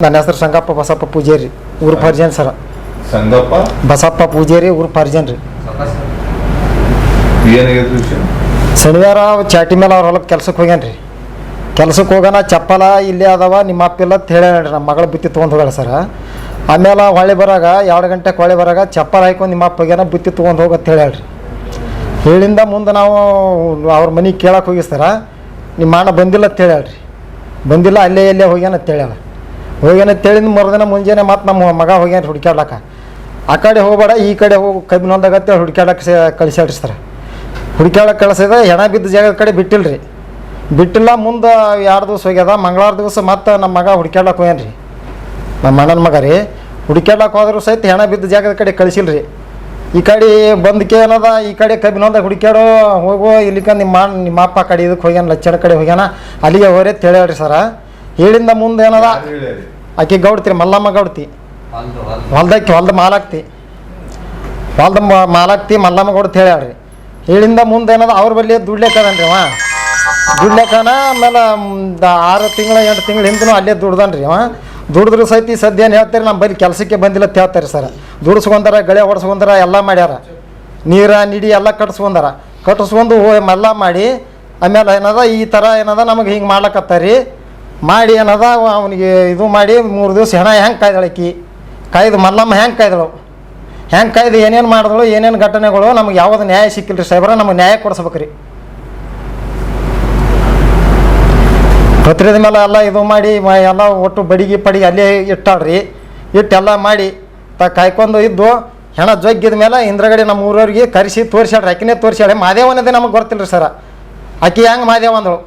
ನನ್ನ ಹೆಸರು ಸಂಗಪ್ಪ ಬಸಪ್ಪ ಪೂಜಾರಿ ಊರು ಫರ್ಜನ್ ಸರ. ಸಂಗಪ್ಪ ಬಸಪ್ಪ ಪೂಜಾರಿ ಊರು ಫರ್ಜನ್ ರೀ. ಶನಿವಾರ ಚಾಟಿ ಮೇಲೆ ಅವ್ರ ಹೊಲಕ್ಕೆ ಕೆಲ್ಸಕ್ಕೆ ಹೋಗ್ಯಾನ್ರಿ. ಕೆಲ್ಸಕ್ಕೆ ಹೋಗೋಣ ಚಪ್ಪಲ ಇಲ್ಲೇ ಅದಾವ ನಿಮ್ಮ ಅಪ್ಪಿಲ್ಲ ಅಂತ ಹೇಳ್ಯಾನ್ರಿ. ನಮ್ಮ ಮಗಳು ಬುತ್ತಿ ತೊಗೊಂಡು ಹೋಗ್ಯಾಳ ಸರ. ಆಮೇಲೆ ಹೊಳೆ ಬರಾಗ 2 ಗಂಟೆಗೆ ಹೊಳೆ ಬರಾಗ ಚಪ್ಪಲ ಹಾಯ್ಕೊಂಡು ನಿಮ್ಮ ಅಪ್ಪ ಹೋಗ್ಯಾನ ಬುತ್ತಿ ತೊಗೊಂಡು ಹೋಗಂತ ಹೇಳ್ಯಾಳ್ರಿ. ಹೇಳಿಂದ ಮುಂದೆ ನಾವು ಅವ್ರ ಮನೆಗೆ ಕೇಳಕ್ಕೆ ಹೋಗಿ ಸರ. ನಿಮ್ಮ ಅಣ್ಣ ಬಂದಿಲ್ಲ ಅಂತ ಹೇಳ್ಯಾಳ್ರಿ. ಬಂದಿಲ್ಲ ಅಲ್ಲೇ ಹೋಗ್ಯಾನ ಅಂತ ಹೇಳ್ಯಾಳ. ಹೋಗ್ಯಾನ ತಿಳಿದ ಮರುದಿನ ಮುಂಜಾನೆ ಮತ್ತು ನಮ್ಮ ಮಗ ಹೋಗ್ಯಾನ ಹುಡ್ಕ್ಯಾಡ್ಲಕ್ಕ. ಆ ಕಡೆ ಹೋಗ್ಬೇಡ ಈ ಕಡೆ ಹೋಗಿ ಕಬ್ಬಿನೊಂದಾಗತ್ತೆ ಹುಡ್ಕ್ಯಾಡಕ್ಕೆ ಕಳಿಸ್ಯಾಡ್ರಿ ಸರ್. ಹುಡ್ಕ್ಯಾಡಕ್ಕೆ ಕಳಿಸಿದ ಹೆಣ ಬಿದ್ದ ಜಾಗದ ಕಡೆ ಬಿಟ್ಟಿಲ್ರಿ. ಬಿಟ್ಟಿಲ್ಲ. ಮುಂದೆ 2 ದಿವಸ ಹೋಗ್ಯದ. ಮಂಗಳವಾರ ದಿವಸ ಮತ್ತು ನಮ್ಮ ಮಗ ಹುಡ್ಕ್ಯಾಡಕ್ಕೆ ಹೋಗ್ಯಾನ ರೀ. ನಮ್ಮ ಅಣ್ಣನ ಮಗ ರೀ. ಹುಡ್ಕ್ಯಾಡಕ್ಕೆ ಹೋದ್ರೂ ಸಹಿತ ಹೆಣ ಬಿದ್ದ ಜಾಗದ ಕಡೆ ಕಳಿಸಿಲ್ರಿ. ಈ ಕಡೆ ಬಂದಕ್ಕೆ ಏನದ ಈ ಕಡೆ ಕಬ್ಬಿನೊಂದಾಗ ಹುಡ್ಕ್ಯಾಡೋ ಹೋಗೋ ಇಲ್ಲಿಕ ನಿಮ್ಮ ಅಪ್ಪ ಕಡೆ ಇದಕ್ಕೆ ಹೋಗ್ಯಾನ ಲಚ್ಚಡ ಕಡೆ ಹೋಗ್ಯಾನ ಅಲ್ಲಿಗೆ ಹೋರಿ ಅಂತ ಹೇಳ್ಯಾಡ್ರಿ ಸರ. ಹೇಳಿಂದ ಮುಂದೆ ಏನದ ಆಕೆ ಗೌಡ್ತಿ ಮಲ್ಲಮ್ಮ ಗೌಡ್ತಿ ಹೊಲ್ದ ಮಾಲಾಕ್ತಿ ಮಲ್ಲಮ್ಮ ಗೌಡ್ತಿ ಹೇಳ್ಯಾಡ್ರಿ. ಹೇಳಿಂದ ಮುಂದೆ ಏನದ ಅವ್ರ ಬಳಿ ದುಡ್ಲೇಕದನ್ರಿ ಅವ. ದುಡ್ಲೇಕನ ಆಮೇಲೆ 6 ತಿಂಗಳು 8 ತಿಂಗಳು ಹಿಂದೂ ಅಲ್ಲೇ ದುಡ್ದನ್ರಿ ಅವ. ದುಡಿದ್ರು ಸಹಿತ ಸದ್ಯ ಏನು ಹೇಳ್ತಾರೆ ನಮ್ಮ ಬಳಿ ಕೆಲಸಕ್ಕೆ ಬಂದಿಲ್ಲ ಅಂತ ಹೇಳ್ತಾರೆ ಸರ್. ದುಡಿಸ್ಕೊಂಡಾರ ಗಳೆ ಹೊಡ್ಸ್ಕೊಂಡಾರ ಎಲ್ಲ ಮಾಡ್ಯಾರ. ನೀರ ನಿಡಿ ಎಲ್ಲ ಕಟ್ಟಿಸ್ಕೊಂಡು ಎಲ್ಲ ಮಾಡಿ ಆಮೇಲೆ ಏನದ ಈ ಥರ ಏನದ ನಮಗೆ ಹಿಂಗೆ ಮಾಡ್ಲಕತ್ತಾರಿ ಮಾಡಿ ಏನದ ಅವನಿಗೆ ಇದು ಮಾಡಿ 3 ದಿವಸ ಹೆಣ ಹೆಂಗೆ ಕಾಯ್ದಳಕಿ ಕಾಯ್ದು ಮಲ್ಲಮ್ಮ ಹೆಂಗೆ ಕಾಯ್ದು ಏನೇನು ಮಾಡಿದಳು ಏನೇನು ಘಟನೆಗಳು ನಮಗೆ ಯಾವುದು ನ್ಯಾಯ ಸಿಕ್ಕಿಲ್ಲ ರೀ ಸಾಹೇಬ್ರ. ನಮಗೆ ನ್ಯಾಯ ಕೊಡಿಸ್ಬೇಕು ರೀ. ಪತ್ರದ ಮೇಲೆ ಎಲ್ಲ ಇದು ಮಾಡಿ ಎಲ್ಲ ಒಟ್ಟು ಬಡಿಗೆ ಅಲ್ಲೇ ಇಟ್ಟಾಳ್ರಿ. ಇಟ್ಟೆಲ್ಲ ಮಾಡಿ ಕಾಯ್ಕೊಂಡು ಇದ್ದು ಹೆಣ ಜೊಗ್ಗಿದ ಮೇಲೆ ಹಿಂದ್ರಗಡೆ ನಮ್ಮ ಊರವ್ರಿಗೆ ಕರೆಸಿ ತೋರಿಸ್ಯಾಳ್ರಿ. ಆಕಿನೇ ತೋರಿಸ್ಯಾಳೆ. ಮಾದೇವನದೇ ನಮಗೆ ಗೊತ್ತಿಲ್ಲ ರೀ ಸರ. ಆಕೆ ಹೆಂಗೆ ಮಾದೇವ ಅಂದಳು.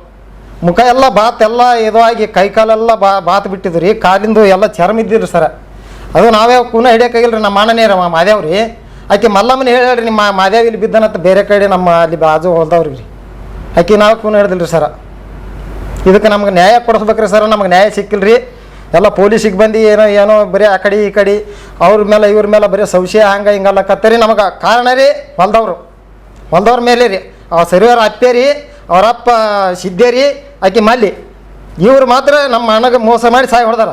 ಮುಖ ಎಲ್ಲ ಬಾತೆಲ್ಲ ಇದು ಆಗಿ ಕೈ ಕಾಲೆಲ್ಲ ಬಾತ್ ಬಿಟ್ಟಿದ್ದು ರೀ. ಕಾಲಿಂದು ಎಲ್ಲ ಚರ್ಮ ಇದ್ದಿಲ್ಲ ಸರ. ಅದು ನಾವೇ ಕೂನ ಹಿಡಿಯೋಕ್ಕಾಗಿಲ್ಲ ರೀ. ನಮ್ಮ ಅಣ್ಣನೇ ರೀ ಮಾದೇವ್ ರೀ. ಆಕೆ ಮಲ್ಲಮ್ಮನ ಹೇಳ್ರಿ ನಿಮ್ಮ ಮಾದೇವ್ ಇಲ್ಲಿ ಬಿದ್ದನಂತ ಬೇರೆ ಕಡೆ ನಮ್ಮ ಅಲ್ಲಿ ಬಾಜು ಹೊಲ್ದವ್ರಿಗೆ ರೀ. ಆಕೆ ನಾವು ಕೂನ ಹಿಡ್ದಿಲ್ಲ ರೀ ಸರ. ಇದಕ್ಕೆ ನಮ್ಗೆ ನ್ಯಾಯ ಕೊಡಿಸ್ಬೇಕ್ರಿ ಸರ್. ನಮಗೆ ನ್ಯಾಯ ಸಿಕ್ಕಿಲ್ಲ ರೀ. ಎಲ್ಲ ಪೊಲೀಸಿಗೆ ಬಂದು ಏನೋ ಬರೀ ಆ ಕಡೆ ಈ ಕಡೆ ಅವ್ರ ಮೇಲೆ ಇವ್ರ ಮೇಲೆ ಬರೀ ಸಂಶಯ ಹಂಗೆ ಹಿಂಗೆಲ್ಲ ಕತ್ತರಿ. ನಮಗೆ ಕಾರಣ ರೀ ಹೊಲ್ದವ್ರ ಮೇಲೆ ರೀ. ಅವ ಸರಿವಾರ ಅಪ್ಪೆ ರೀ, ಅವರಪ್ಪ ಸಿದ್ದೆ ರೀ, ಆಕೆ ಮಲ್ಲಿ. ಇವ್ರು ಮಾತ್ರ ನಮ್ಮ ಅಣ್ಣಗೆ ಮೋಸ ಮಾಡಿ ಸಾಯಿ ಹೊಡೆದಾರ.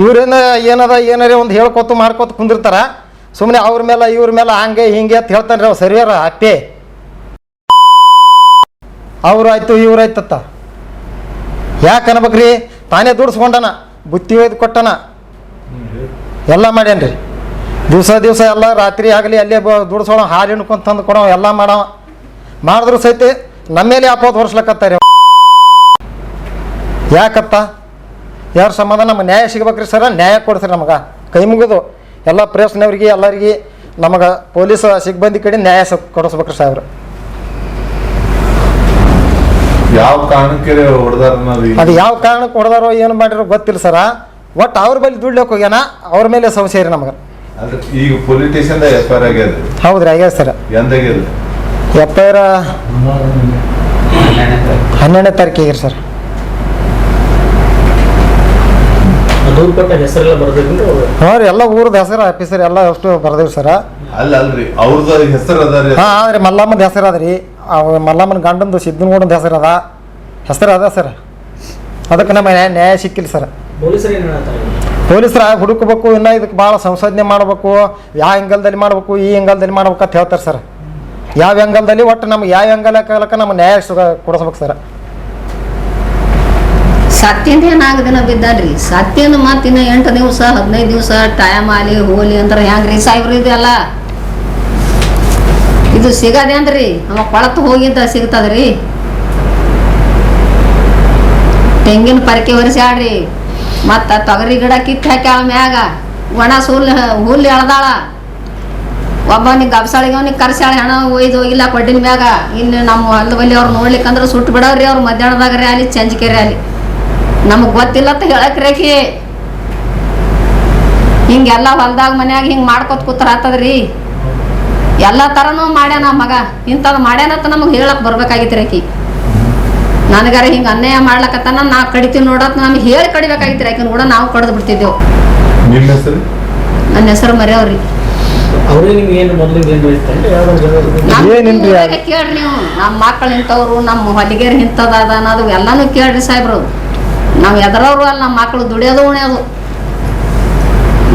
ಇವ್ರೇನು ಏನಾರೇ ಒಂದು ಹೇಳ್ಕೊತು ಮಾಡ್ಕೊತ ಕುಂದಿರ್ತಾರ. ಸುಮ್ಮನೆ ಅವ್ರ ಮೇಲೆ ಇವ್ರ ಮೇಲೆ ಹಂಗೆ ಹಿಂಗೆ ಅಂತ ಹೇಳ್ತಾನೆ ರೀ ಅವ್ ಸರಿವಾರ ಅಪ್ಪೆ. ಅವ್ರಾಯ್ತು ಇವ್ರಾಯ್ತತ್ತ ಯಾಕೆ ಅನ್ಬೇಕ್ರಿ. ತಾನೇ ದುಡ್ಸ್ಕೊಂಡನ ಬುತ್ತಿ ಒಯ್ದು ಕೊಟ್ಟನ ಎಲ್ಲ ಮಾಡ್ಯಾನ್ರಿ. ದಿವಸ ಎಲ್ಲ ರಾತ್ರಿ ಆಗಲಿ ಅಲ್ಲೇ ದುಡ್ಸೋಣ ಹಾಲು ಹಿಡ್ಕೊಂಡು ತಂದು ಕೊಡೋ ಎಲ್ಲ ಮಾಡವ. ಮಾಡಿದ್ರು ಸಹಿತ ನಮ್ಮ ಮೇಲೆ ಆಪೋದು ಹೊರ್ಸ್ಲಕತ್ತಾರೆ. ಯಾಕತ್ತ ಯಾರ ಸಂಬಂಧ ನಮಗೆ ನ್ಯಾಯ ಸಿಗ್ಬೇಕ್ರಿ ಸರ. ನ್ಯಾಯ ಕೊಡ್ಸ್ರಿ ನಮಗೆ. ಕೈ ಮುಗಿದು ಎಲ್ಲ ಪ್ರೆಸ್ನವ್ರಿಗೆ ಎಲ್ಲರಿಗೆ ನಮಗೆ ಪೊಲೀಸ್ ಸಿಬ್ಬಂದಿ ಕಡೆ ನ್ಯಾಯ ಕೊಡಿಸ್ಬೇಕ್ರಿ ಸಾಹೇಬ್ರು. ಯಾವ ಕಾರಣಕ್ಕೆ ಹೊಡೆದಾರ ಅದು ಯಾವ ಕಾರಣಕ್ಕೆ ಹೊಡೆದಾರೋ ಏನು ಮಾಡಿರೋ ಗೊತ್ತಿಲ್ಲ ಸರ. ಒಟ್ಟು ಅವ್ರ ಬಳಿ ದುಡ್ಲಕ್ಕೆ ಹೋಗ್ಯಾನ. ಅವ್ರ ಮೇಲೆ ಸಮಸ್ಯೆ ರೀ ನಮಗೆ. ಈಗ ಪೊಲೀಸ್ ಸ್ಟೇಷನ್ ಎಫ್ಐಆರ್ ಆಗ್ಯದ. ಹೌದ್ರಿ ಆಗ್ಯದ ಸರ. ಎಂದಾಗ್ಯದ ಎಫ್ಐಆರ್ 12ನೇ ತಾರೀಕಿಗೆ ಸರ್. ಹಾಂ ರೀ ಎಲ್ಲ ಊರದ ಹೆಸರು ಆಫೀಸರ್ ಎಲ್ಲ ಅಷ್ಟು ಬರ್ದೇವ್ರಿ ಸರ. ಅಲ್ರಿ ಅವ್ರದ ಹೆಸರು ಅದ ರೀ. ಹಾಂ ಆದ್ರಿ ಮಲ್ಲಮ್ಮನ ಹೆಸರು ಅದ ರೀ. ಮಲ್ಲಮ್ಮನ ಗಂಡಂದು ಸಿದ್ದನಗೌಡನ ಹೆಸರು ಅದ ಸರ್. ಅದಕ್ಕೆ ನಮ್ಮ ನ್ಯಾಯ ಸಿಕ್ಕಿಲ್ಲ ಸರ್. ಪೊಲೀಸರ ಹುಡುಕಬೇಕು. ಇನ್ನು ಇದಕ್ಕೆ ಭಾಳ ಸಂಶೋಧನೆ ಮಾಡಬೇಕು. ಯಾವ ಆ್ಯಂಗಲ್ದಲ್ಲಿ ಮಾಡಬೇಕು ಈ ಆ್ಯಂಗಲ್ದಲ್ಲಿ ಮಾಡ್ಬೇಕು ಅಂತ ಹೇಳ್ತಾರೆ ಸರ್. ಯಾವ ಆ್ಯಂಗಲ್ದಲ್ಲಿ ಒಟ್ಟು ನಮ್ಗೆ ಯಾವ ಆ್ಯಂಗಲ್ ಹಾಕಲಕ್ಕ ನಮ್ಮ ನ್ಯಾಯ ಕೊಡಿಸ್ಬೇಕು ಸರ್. ಸತ್ಯಂದ ಏನಾಗದಿನ ಬಿದ್ದಾನ್ರಿ. ಸತ್ಯನ ಮತ್ತು ಇನ್ನು 8 ದಿವಸ 15 ದಿವಸ ಟೈಮ್ ಆಲಿ ಹೋಲಿ ಅಂದ್ರೆ ಹೆಂಗ್ರಿ ಸಾಹೇಬ್ರು. ಇದೆಲ್ಲ ಇದು ಸಿಗದೇನ್ರಿ. ಅವ ಕೊಳತು ಹೋಗಿದ್ದ ಸಿಗ್ತದ್ರಿ. ತೆಂಗಿನ ಪರಕೆ ಒರೆಸ್ಯಾಡ್ರಿ. ಮತ್ತು ತೊಗರಿ ಗಿಡ ಕಿತ್ತು ಹಾಕ್ಯಾಳ ಮ್ಯಾಗ. ಒಣ ಹುಲ್ಲು ಎಳ್ದಾಳ. ಒಬ್ಬನಿಗೆ ಗಬ್ಸಾಳಿಗೆ ಅವನಿಗೆ ಕರ್ಸ್ಯಾಳ. ಹೆಣ ಒಯ್ದು ಹೋಗಿಲ್ಲ ಕೊಡ್ಡಿನ ಮ್ಯಾಗ. ಇನ್ನು ನಮ್ಮ ಹೊಲದ ಬಲ್ಲಿ ಅವ್ರು ನೋಡ್ಲಿಕ್ಕಂದ್ರೆ ಸುಟ್ಟು ಬಿಡವ್ರಿ. ಅವ್ರು ಮಧ್ಯಾಹ್ನದಾಗ ರ್ಯಾಲಿ ಸಂಜಿಕೆ ರ್ಯಾಲಿ. ನಮಗೆ ಗೊತ್ತಿಲ್ಲ ಅಂತ ಹೇಳಕ್ರೇಕಿ. ಹಿಂಗೆಲ್ಲ ಹೊಲ್ದಾಗ ಮನ್ಯಾಗ ಹಿಂಗೆ ಮಾಡ್ಕೊತ ಕೂತರ ಆತದ್ರಿ. ಎಲ್ಲ ಥರನೂ ಮಾಡ್ಯಾನ ಮಗ. ಇಂಥದ್ದು ಮಾಡ್ಯಾನಂತ ನಮಗೆ ಹೇಳಕ್ಕೆ ಬರ್ಬೇಕಾಗಿತ್ತು ರೇಕಿ. ನನಗಾರ ಹಿಂಗೆ ಅನ್ಯಾಯ ಮಾಡ್ಲಕತ್ತಾನ ನಾ ಕಡಿತೀವಿ ನೋಡತ್ ನಮ್ಗೆ ಹೇಳಿ ಕಡಿಬೇಕಾಗಿತ್ತು ಆಕಿನ ಕೂಡ ನಾವು ಕಡ್ದು ಬಿಡ್ತಿದ್ದೆವು. ನನ್ನ ಹೆಸರು ಮರ್ಯಾವ್ರಿ. ಕೇಳ್ರಿ ನೀವು. ನಮ್ಮ ಮಕ್ಕಳು ಇಂಥವ್ರು ನಮ್ಮ ಹೊಲಿಗೆರು ಇಂಥದ್ದು ಅದ ಅನ್ನೋದು ಎಲ್ಲಾನು ಕೇಳ್ರಿ ಸಾಹೇಬ್ರು. ನಾವು ಎದರವ್ರು ಅಲ್ಲ, ನಮ್ಮ ಮಕ್ಳು ದುಡಿಯೋದು ಉಣ್ಯೋದು.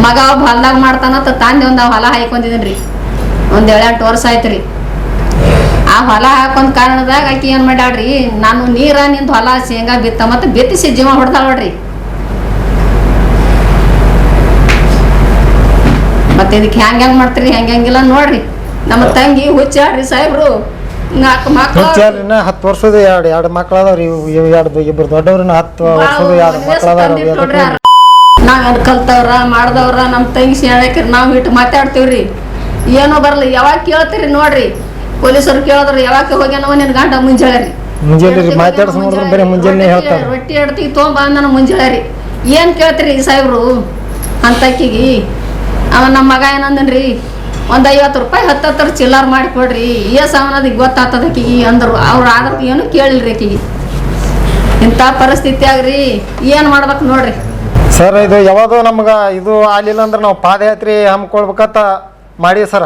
ಮಗ ಒಬ್ಬ ಹೊಲ್ದಾಗ ಮಾಡ್ತಾನಂತ ತಂದೆ ಒಂದು ಹೊಲ ಹಾಯ್ಕೊಂಡಿದ್ದೀನಿ ರೀ, ಒಂದು 7-8 ವರ್ಷ ಆಯ್ತು ರೀ. ಆ ಹೊಲ ಹಾಕೊಂಡ್ ಕಾರಣದಾಗ ಆಕಿ ಏನು ಮಾಡ್ಯಾಳ್ರಿ, ನಾನು ನೀರ ನಿಂದು ಹೊಲ ಶೇಂಗಾ ಬಿತ್ತ ಮತ್ತು ಬಿತ್ತಿಸಿ ಜೀವ ಹೊಡ್ದಾಳ ನೋಡ್ರಿ. ಮತ್ತೆ ಇದಕ್ಕೆ ಹೆಂಗೆ ಮಾಡ್ತೀರಿ, ಹೆಂಗಿಲ್ಲ ನೋಡ್ರಿ. ನಮ್ಮ ತಂಗಿ ಹುಚ್ಚಾಡ್ರಿ ಸಾಹೇಬ್ರು, 4 ಮಕ್ಳು 10 ವರ್ಷದ ಎರಡು ಮಕ್ಳು ಅದಾವ್ರಿ. ಇಬ್ರು ದೊಡ್ಡವ್ರನ್ನ 10 ವರ್ಷದ 2 ಮಕ್ಳು ಅದಾವ್ರಿ. ನಾವೇನು ಕಲ್ತವ್ರ ಮಾಡ್ದವ್ರ ನಮ್ಮ ತಂಗಿ ಹೇಳಕ್ಕೆ ನಾವು ಇಟ್ಟು ಮಾತಾಡ್ತೀವ್ರಿ. ಏನೋ ಬರಲ್ಲ, ಯಾವಾಗ ಕೇಳ್ತೀರಿ ನೋಡ್ರಿ, ಪೊಲೀಸರು ಕೇಳಿದ್ರು ಯಾವಾಗ ಹೋಗ್ಯಾನವ ನಿನ್ನ ಗಂಡ ಮುಂಜಾನೆ ರೀ. ಮುಂಜಾನೆ ಮಾತಾಡ್ಸ್ ನೋಡಿದ್ರೆ ಬರೀ ಮುಂಜಾನೆ ಹೇಳ್ತಾರೆ. ರೊಟ್ಟಿ ಎಡ್ತಿಗೆ ತೊಗೊಂಬಂದನ ಮುಂಜಾನೆ ರೀ. ಏನು ಕೇಳ್ತೀರಿ ಸಾಹೇಬ್ರು ಅಂತಕ್ಕಿಗೆ? ಅವ ನಮ್ಮ ಮಗ ಏನಂದನ್ರಿ, ಒಂದು 50 ರೂಪಾಯಿ 10 ಚಿಲ್ಲರ್ ಮಾಡಿ ಕೊಡ್ರಿ, ಅವನದಿಗೆ ಗೊತ್ತಾಗ್ತದ ಆಕಿಗೆ ಅಂದರು. ಅವ್ರು ಆದ್ರ ಏನು ಕೇಳಿಲ್ರಿ ಆಕಿಗೆ. ಇಂಥ ಪರಿಸ್ಥಿತಿ ಆಗ್ರಿ, ಏನು ಮಾಡ್ಬೇಕು ನೋಡ್ರಿ ಸರ್. ಇದು ಯಾವುದು ನಮ್ಗೆ ಇದು ಆಗಲಿಲ್ಲ ಅಂದ್ರೆ ನಾವು ಪಾದಯಾತ್ರೆ ಹಮ್ಮಿಕೊಳ್ಬೇಕಂತ ಮಾಡಿ ಸರ.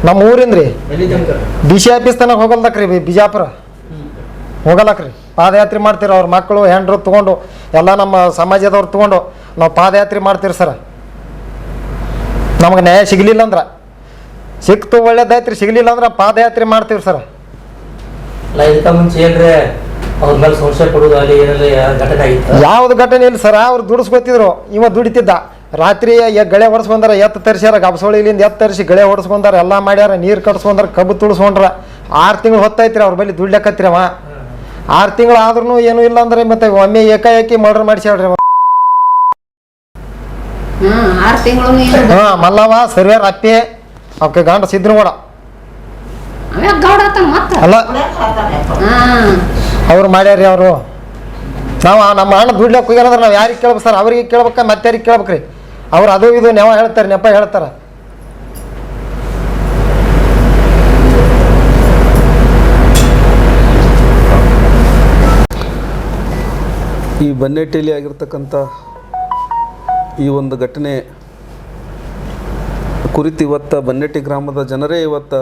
ನಮ್ಮ ಊರಿಂದ್ರಿ DC ಆಫೀಸ್ ತನಕ ಹೋಗಲ್ದಕ್ರಿ, ಬಿಜಾಪುರ ಹೋಗಲಕ್ರಿ. ಪಾದಯಾತ್ರೆ ಮಾಡ್ತೀರಿ, ಅವ್ರ ಮಕ್ಕಳು ಹೆಂಡ್ರು ತೊಗೊಂಡು ಎಲ್ಲ ನಮ್ಮ ಸಮಾಜದವ್ರು ತೊಗೊಂಡು ನಾವು ಪಾದಯಾತ್ರೆ ಮಾಡ್ತೀರಿ ಸರ. ನಮಗೆ ನ್ಯಾಯ ಸಿಗಲಿಲ್ಲ ಅಂದ್ರೆ, ಸಿಕ್ತು ಒಳ್ಳೇದಾಯ್ತು ರೀ, ಸಿಗಲಿಲ್ಲ ಅಂದ್ರೆ ಪಾದಯಾತ್ರೆ ಮಾಡ್ತೀವಿ ಸರ್. ಯಾವ್ದು ಘಟನೆ ಇಲ್ಲ ಸರ್. ಅವ್ರು ದುಡಿಸ್ಕೊತಿದ್ರು, ಇವ ದುಡಿತಿದ್ದ. ರಾತ್ರಿ ಗಳೆ ಹೊಡ್ಸ್ಕೊಂಡಾರ, ಎತ್ತು ತರಿಸ್ಯಾರ, ಗಬಸೊಳಿಲಿಂದ ಎತ್ತು ತರಿಸಿ ಗಳೆ ಹೊಡ್ಸ್ಕೊಂಡಾರ, ಎಲ್ಲ ಮಾಡ್ಯಾರ, ನೀರು ಕಟ್ಸ್ಕೊಂಡಾರ, ಕಬ್ಬು ತುಳಿಸ್ಕೊಂಡ್ರ. 6 ತಿಂಗಳು ಹೊತ್ತೈತ್ರಿ ಅವ್ರ ಬಳಿ ದುಡ್ಲಕತ್ರಿ ಅವ. 6 ತಿಂಗಳು ಆದ್ರೂ ಏನೂ ಇಲ್ಲ ಅಂದ್ರೆ ಮತ್ತೆ ಒಮ್ಮೆ ಏಕಾಏಕಿ ಮರ್ಡರ್ ಮಾಡಿಸ್ಯಾಳ್ರಿ. 6 ತಿಂಗಳು ಮಲ್ಲವ ಸರ್ವೇರ್ ಅಪ್ಪೆ ಅವಕ್ಕೆ ಗಂಡ ಸಿದ್ರಗೌಡ ಅಲ್ಲ ಅವ್ರು ಮಾಡ್ಯಾರ್ರಿ. ಅವರು ನಾವು ನಮ್ಮ ಅಣ್ಣ ದುಡ್ಲಕ್ಕೆ ಹೋಗ್ಯಾರಂದ್ರೆ ನಾವು ಯಾರಿಗೆ ಕೇಳ್ಬೇಕು ಸರ್? ಅವ್ರಿಗೆ ಕೇಳ್ಬೇಕ, ಮತ್ತೆ ಯಾರಿಗೆ ಕೇಳ್ಬೇಕ್ರಿ? ಅವ್ರು ಅದು ಇದು ನೆವ ಹೇಳ್ತಾರೆ, ನೆಪ ಹೇಳ್ತಾರೆ. ಈ ಬನ್ನೇಟಿಯಲ್ಲಿ ಆಗಿರ್ತಕ್ಕಂಥ ಈ ಒಂದು ಘಟನೆ ಕುರಿತು ಇವತ್ತು ಬನ್ನೇಟಿ ಗ್ರಾಮದ ಜನರೇ ಇವತ್ತು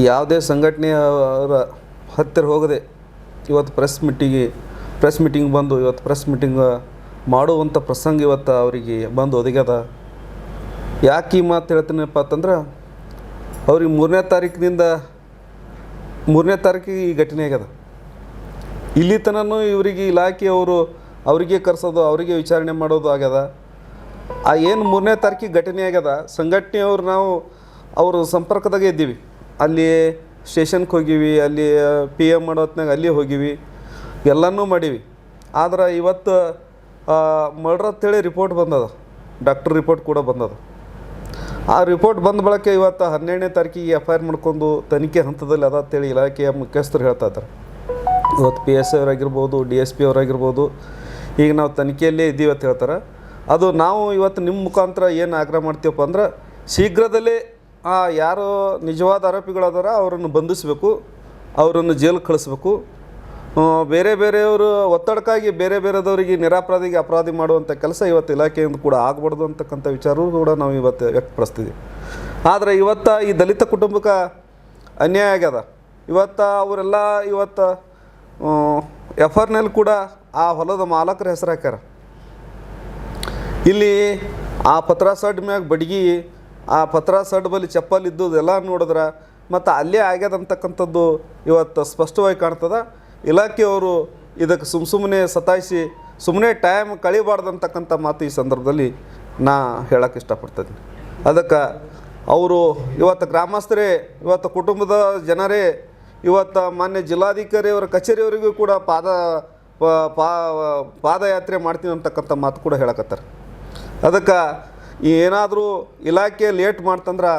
ಯಾವುದೇ ಸಂಘಟನೆಯವರ ಹತ್ತಿರ ಹೋಗದೆ ಇವತ್ತು ಪ್ರೆಸ್ ಮೀಟಿಂಗ್ ಬಂದು ಇವತ್ತು ಪ್ರೆಸ್ ಮೀಟಿಂಗ್ ಮಾಡುವಂಥ ಪ್ರಸಂಗ ಇವತ್ತು ಅವರಿಗೆ ಬಂದು ಒದಗ್ಯದ. ಯಾಕೆ ಈ ಮಾತು ಹೇಳ್ತೀನಪ್ಪ ಅಂತಂದ್ರೆ, ಅವ್ರಿಗೆ 3ನೇ ತಾರೀಕಿಗೆ ಈ ಘಟನೆ ಆಗ್ಯದ. ಇಲ್ಲಿ ತನೂ ಇವರಿಗೆ ಇಲಾಖೆಯವರು ಅವರಿಗೆ ಕರೆಸೋದು, ಅವರಿಗೆ ವಿಚಾರಣೆ ಮಾಡೋದು ಆಗ್ಯದ. ಆ ಏನು 3ನೇ ತಾರೀಕಿಗೆ ಘಟನೆ ಆಗ್ಯದ, ಸಂಘಟನೆಯವರು ನಾವು ಅವರು ಸಂಪರ್ಕದಾಗೆ ಇದ್ದೀವಿ. ಅಲ್ಲಿ ಸ್ಟೇಷನ್ಗೆ ಹೋಗಿವಿ, ಅಲ್ಲಿ PM ಮಾಡೋ ಹೊತ್ನಾಗ ಅಲ್ಲಿ ಹೋಗಿವಿ, ಎಲ್ಲನೂ ಮಾಡೀವಿ. ಆದ್ರೆ ಇವತ್ತು ಮರ್ಡರ್ ಅಂತೇಳಿ ರಿಪೋರ್ಟ್ ಬಂದದ, ಡಾಕ್ಟರ್ ರಿಪೋರ್ಟ್ ಕೂಡ ಬಂದದ. ಆ ರಿಪೋರ್ಟ್ ಬಂದ ಬಳಕೆ ಇವತ್ತು 12ನೇ ತಾರೀಕಿಗೆ FIR ಮಾಡ್ಕೊಂಡು ತನಿಖೆ ಹಂತದಲ್ಲಿ ಅದ ಅಂತೇಳಿ ಇಲಾಖೆಯ ಮುಖ್ಯಸ್ಥರು ಹೇಳ್ತಾ ಇದ್ದಾರೆ. ಇವತ್ತು PSI ಅವರಾಗಿರ್ಬೋದು, DSP ಅವರಾಗಿರ್ಬೋದು, ಈಗ ನಾವು ತನಿಖೆಯಲ್ಲೇ ಇದ್ದೀವಿ ಅಂತ ಹೇಳ್ತಾರೆ. ಅದು ನಾವು ಇವತ್ತು ನಿಮ್ಮ ಮುಖಾಂತರ ಏನು ಆಗ್ರಹ ಮಾಡ್ತೀವಪ್ಪ ಅಂದ್ರೆ, ಶೀಘ್ರದಲ್ಲೇ ಯಾರು ನಿಜವಾದ ಆರೋಪಿಗಳಾದಾರ ಅವರನ್ನು ಬಂಧಿಸಬೇಕು, ಅವರನ್ನು ಜೈಲಿಗೆ ಕಳಿಸ್ಬೇಕು. ಬೇರೆಯವರು ಒತ್ತಡಕ್ಕಾಗಿ ಬೇರೆದವರಿಗೆ ನಿರಪರಾಧಿಗೆ ಅಪರಾಧಿ ಮಾಡುವಂಥ ಕೆಲಸ ಇವತ್ತು ಇಲಾಖೆಯಿಂದ ಕೂಡ ಆಗಬಾರ್ದು ಅಂತಕ್ಕಂಥ ವಿಚಾರವೂ ಕೂಡ ನಾವು ಇವತ್ತು ವ್ಯಕ್ತಪಡಿಸ್ತೀವಿ. ಆದರೆ ಇವತ್ತು ಈ ದಲಿತ ಕುಟುಂಬಕ್ಕೆ ಅನ್ಯಾಯ ಆಗ್ಯದ. ಇವತ್ತು ಅವರೆಲ್ಲ ಇವತ್ತು FRನಲ್ಲಿ ಕೂಡ ಆ ಹೊಲದ ಮಾಲಕರ ಹೆಸರು ಹಾಕ್ಯಾರ. ಇಲ್ಲಿ ಆ ಪತ್ರ ಸಡ್ ಮ್ಯಾಗ ಬಡ್ಗಿ, ಆ ಪತ್ರ ಸಡ್ ಬಳಿ ಚಪ್ಪಲ್ ಇದ್ದದ್ದು ಎಲ್ಲ ನೋಡಿದ್ರೆ ಮತ್ತು ಅಲ್ಲೇ ಆಗ್ಯದಂತಕ್ಕಂಥದ್ದು ಇವತ್ತು ಸ್ಪಷ್ಟವಾಗಿ ಕಾಣ್ತದೆ. ಇಲಾಖೆಯವರು ಇದಕ್ಕೆ ಸುಮ್ಮನೆ ಸತಾಯಿಸಿ ಸುಮ್ಮನೆ ಟೈಮ್ ಕಳಿಬಾರ್ದಂತಕ್ಕಂಥ ಮಾತು ಈ ಸಂದರ್ಭದಲ್ಲಿ ನಾ ಹೇಳೋಕ್ಕೆ ಇಷ್ಟಪಡ್ತೀನಿ. ಅದಕ್ಕೆ ಅವರು ಇವತ್ತು ಗ್ರಾಮಸ್ಥರೇ, ಇವತ್ತು ಕುಟುಂಬದ ಜನರೇ ಇವತ್ತು ಮಾನ್ಯ ಜಿಲ್ಲಾಧಿಕಾರಿಯವರ ಕಚೇರಿಯವರಿಗೂ ಕೂಡ ಪಾದಯಾತ್ರೆ ಮಾಡ್ತೀವಿ ಅಂತಕ್ಕಂಥ ಮಾತು ಕೂಡ ಹೇಳಕತ್ತಾರೆ. ಅದಕ್ಕೆ ಏನಾದರೂ ಇಲಾಖೆ ಲೇಟ್ ಮಾಡ್ತಂದ್ರೆ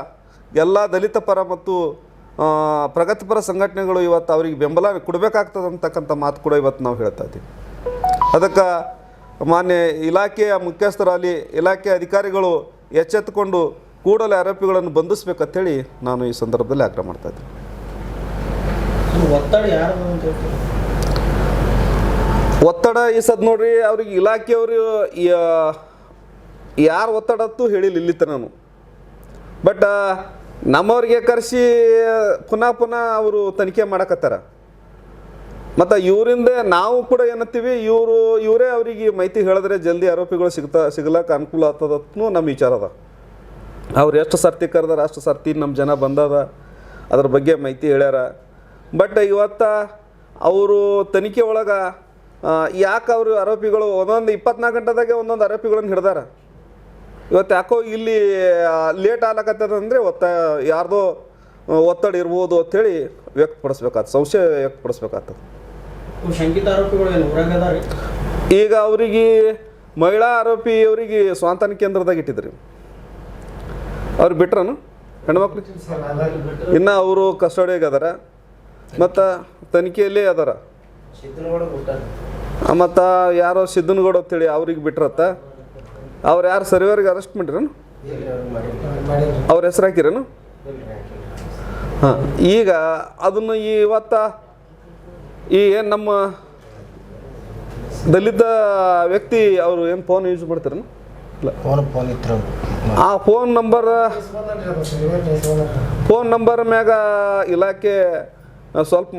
ಎಲ್ಲ ದಲಿತ ಪರ ಮತ್ತು ಪ್ರಗತಿಪರ ಸಂಘಟನೆಗಳು ಇವತ್ತು ಅವರಿಗೆ ಬೆಂಬಲ ಕೊಡಬೇಕಾಗ್ತದೆ ಅಂತಕ್ಕಂಥ ಮಾತು ಕೂಡ ಇವತ್ತು ನಾವು ಹೇಳ್ತಾ ಇದ್ದೀವಿ. ಅದಕ್ಕೆ ಮಾನ್ಯ ಇಲಾಖೆಯ ಮುಖ್ಯಸ್ಥರಲ್ಲಿ, ಇಲಾಖೆ ಅಧಿಕಾರಿಗಳು ಎಚ್ಚೆತ್ತುಕೊಂಡು ಕೂಡಲೇ ಆರೋಪಿಗಳನ್ನು ಬಂಧಿಸಬೇಕಂತೇಳಿ ನಾನು ಈ ಸಂದರ್ಭದಲ್ಲಿ ಆಗ್ರಹ ಮಾಡ್ತಾ ಇದ್ದೀನಿ. ಒತ್ತಡ ಈ ಸದ್ ನೋಡ್ರಿ, ಅವ್ರಿಗೆ ಇಲಾಖೆಯವರು ಯಾರು ಒತ್ತಡತ್ತು ಹೇಳಿಲ್ಲ ಇಲ್ಲಿ ನಾನು. ಬಟ್ ನಮ್ಮವ್ರಿಗೆ ಕರೆಸಿ ಪುನಃ ಅವರು ತನಿಖೆ ಮಾಡಕತ್ತಾರ. ಮತ್ತು ಇವರಿಂದ ನಾವು ಕೂಡ ಏನತ್ತೀವಿ ಇವರೇ ಅವರಿಗೆ ಮಾಹಿತಿ ಹೇಳಿದ್ರೆ ಜಲ್ದಿ ಆರೋಪಿಗಳು ಸಿಗ್ಲಕ್ಕೆ ಅನುಕೂಲ ಆಗ್ತದತ್ನು ನಮ್ಮ ವಿಚಾರ ಅದ. ಅವ್ರು ಎಷ್ಟು ಸರ್ತಿ ಕರೆದಾರ ಅಷ್ಟು ಸರ್ತಿ ನಮ್ಮ ಜನ ಬಂದದ, ಅದ್ರ ಬಗ್ಗೆ ಮಾಹಿತಿ ಹೇಳ್ಯಾರ. ಬಟ್ ಇವತ್ತು ಅವರು ತನಿಖೆ ಒಳಗೆ ಯಾಕೆ ಅವರು ಆರೋಪಿಗಳು ಒಂದೊಂದು 24 ಗಂಟೆದಾಗೆ ಒಂದೊಂದು ಆರೋಪಿಗಳನ್ನು ಹಿಡ್ದಾರ. ಇವತ್ತು ಯಾಕೋ ಇಲ್ಲಿ ಲೇಟ್ ಆಗ್ಲಕತ್ತದಂದರೆ ಯಾರ್ದೋ ಒತ್ತಡ ಇರ್ಬೋದು ಅಂಥೇಳಿ ವ್ಯಕ್ತಪಡಿಸ್ಬೇಕಾಗ್ತದೆ, ಸಂಶಯ ವ್ಯಕ್ತಪಡಿಸ್ಬೇಕಾಗ್ತದೆ. ಶಂಕಿತ ಆರೋಪಿಗಳು ಏನು ಊರಾಗ ಅದಾರಿ? ಈಗ ಅವರಿಗೆ ಮಹಿಳಾ ಆರೋಪಿ ಅವರಿಗೆ ಸ್ವಾಂತನ ಕೇಂದ್ರದಾಗ ಇಟ್ಟಿದ್ರಿ. ಅವ್ರು ಬಿಟ್ರನು ಹೆಣ್ಮಕ್ಳು ಇನ್ನು ಅವರು ಕಸ್ಟಡಿಯಾಗ ಅದಾರ ಮತ್ತು ತನಿಖೆಯಲ್ಲೇ ಅದಾರ. ಮತ್ತು ಯಾರೋ ಸಿದ್ದನಗೌಡ ಅಂತೇಳಿ ಅವ್ರಿಗೆ ಬಿಟ್ರತ್ತ. ಅವ್ರು ಯಾರು ಸರ್ವೇರಿಗೆ ಅರೆಸ್ಟ್ ಮಾಡಿರನು? ಅವ್ರ ಹೆಸ್ರು ಹಾಕಿರೇನು? ಹಾಂ, ಈಗ ಅದನ್ನು ಇವತ್ತು ಏನು ನಮ್ಮ ದಲಿತ ವ್ಯಕ್ತಿ ಅವರು ಏನು ಫೋನ್ ಯೂಸ್ ಮಾಡ್ತಾರೇನು? ಇಲ್ಲ, ಫೋನ್ ಇತ್ತು. ಆ ಫೋನ್ ನಂಬರ್ ಮ್ಯಾಗ ಇಲಾಖೆ ಸ್ವಲ್ಪ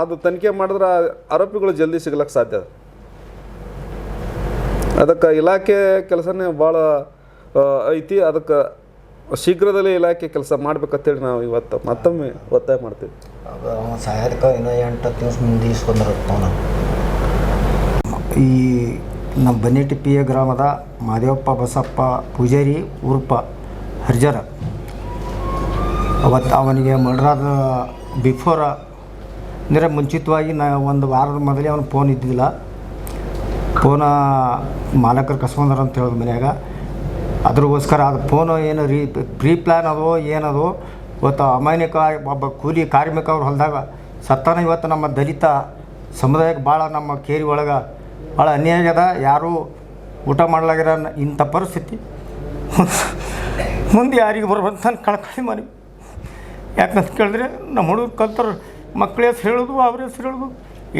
ಅದು ತನಿಖೆ ಮಾಡಿದ್ರೆ ಆರೋಪಿಗಳು ಜಲ್ದಿ ಸಿಗ್ಲಕ್ಕೆ ಸಾಧ್ಯ ಅದ. ಅದಕ್ಕೆ ಇಲಾಖೆ ಕೆಲಸನೇ ಭಾಳ ಐತಿ. ಅದಕ್ಕೆ ಶೀಘ್ರದಲ್ಲೇ ಇಲಾಖೆ ಕೆಲಸ ಮಾಡ್ಬೇಕಂತೇಳಿ ನಾವು ಇವತ್ತು ಮತ್ತೊಮ್ಮೆ ಒತ್ತಾಯ ಮಾಡ್ತೀವಿ. ಸಹಾಯಕ ಇನ್ನೂ 8 ದಿವಸ ಮುಂದೆ ಇಸ್ಕೊಂಡ್ರ ಫೋನ. ಈ ನಮ್ಮ ಬನ್ನಿಟಿಪ್ಪಿಯ ಗ್ರಾಮದ ಮಾದೇವಪ್ಪ ಬಸಪ್ಪ ಪೂಜಾರಿ ಉರ್ಪ ಹರ್ಜರ ಅವತ್ತು ಅವನಿಗೆ ಮರ್ಡರಾದ ಬಿಫೋರ ಅಂದರೆ ಮುಂಚಿತವಾಗಿ ಒಂದು ವಾರದ ಮೊದಲೇ ಅವನು ಫೋನ್ ಇದ್ದಿದ್ದಿಲ್ಲ. ಫೋನ ಮಾಲಕರು ಕಸ್ಕೊಂಡಾರ ಅಂತ ಹೇಳಿದ ಮನ್ಯಾಗ. ಅದ್ರಗೋಸ್ಕರ ಅದು ಫೋನು ಏನು ಪ್ರೀ ಪ್ಲ್ಯಾನ್ ಅದೋ ಏನದೋ ಇವತ್ತು ಅಮಾಯಕ ಒಬ್ಬ ಕೂಲಿ ಕಾರ್ಮಿಕ ಅವ್ರು ಹೊಲದಾಗ ಸತ್ತಾನ. ಇವತ್ತು ನಮ್ಮ ದಲಿತ ಸಮುದಾಯಕ್ಕೆ ಭಾಳ ನಮ್ಮ ಕೇರಿ ಒಳಗೆ ಭಾಳ ಅನ್ಯಾಯ ಆಗ್ಯದ. ಯಾರೂ ಊಟ ಮಾಡ್ಲಾಗ್ಯಾರ. ಇಂಥ ಪರಿಸ್ಥಿತಿ ಮುಂದೆ ಯಾರಿಗೆ ಬರ್ಬಂತ ಕಳ್ಕೊಳ್ಳಿ ಮನೆ. ಯಾಕಂತ ಕೇಳಿದ್ರೆ ನಮ್ಮ ಹುಡುಗರು ಕಲ್ತಾರೆ, ಮಕ್ಕಳ ಹೆಸ್ರು ಹೇಳೋದು, ಅವ್ರ ಹೆಸ್ರು ಹೇಳೋದು.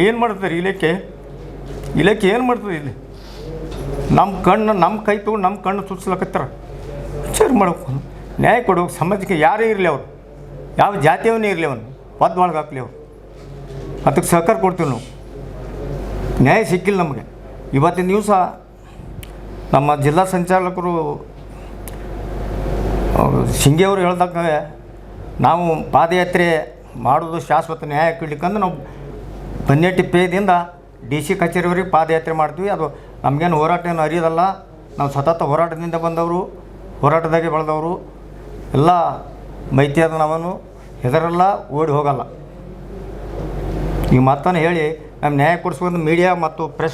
ಏನು ಮಾಡ್ತಾರೆ ಇಲಾಖೆ ಏನು ಮಾಡ್ತದೆ ಇಲ್ಲಿ? ನಮ್ಮ ಕೈ ತೊಗೊಂಡು ನಮ್ಮ ಕಣ್ಣು ತುಚ್ಸ್ಲಕತ್ತಾರ. ವಿಚಾರ ಮಾಡ್ಬೇಕು, ನ್ಯಾಯ ಕೊಡ್ಬೇಕು ಸಮಾಜಕ್ಕೆ. ಯಾರೇ ಇರಲಿ ಅವರು, ಯಾವ ಜಾತಿಯವನೇ ಇರಲಿ, ಅವನು ಒಳಗೆ ಹಾಕ್ಲಿ ಅವ್ರು. ಅದಕ್ಕೆ ಸಹಕಾರ ಕೊಡ್ತೀವಿ ನಾವು. ನ್ಯಾಯ ಸಿಕ್ಕಿಲ್ಲ ನಮಗೆ. ಇವತ್ತಿನ ದಿವಸ ನಮ್ಮ ಜಿಲ್ಲಾ ಸಂಚಾಲಕರು ಶಿಂಗೆಯವರು ಹೇಳ್ದಾಗ ನಾವು ಪಾದಯಾತ್ರೆ ಮಾಡೋದು ಶಾಶ್ವತ ನ್ಯಾಯ ಕೊಡ್ಲಿಕ್ಕಂದ್ರೆ ನಾವು ಬನ್ನೇಟಿಪ್ಪೆಯಿಂದ DC ಕಚೇರಿವರೆಗೆ ಪಾದಯಾತ್ರೆ ಮಾಡ್ತೀವಿ. ಅದು ನಮಗೇನು ಹೋರಾಟ ಏನು ಅರಿಯೋದಲ್ಲ. ನಾವು ಸತತ ಹೋರಾಟದಿಂದ ಬಂದವರು, ಹೋರಾಟದಾಗೆ ಬೆಳೆದವರು ಎಲ್ಲ ಮೈತಿ ಅದ. ನಾವನ್ನು ಹೆದರಲ್ಲ, ಓಡಿ ಹೋಗಲ್ಲ. ಈ ಮಾತನ್ನು ಹೇಳಿ ನಮ್ಮ ನ್ಯಾಯ ಕೊಡಿಸ್ಕೊಂಡು ಮೀಡಿಯಾ ಮತ್ತು ಪ್ರೆಸ್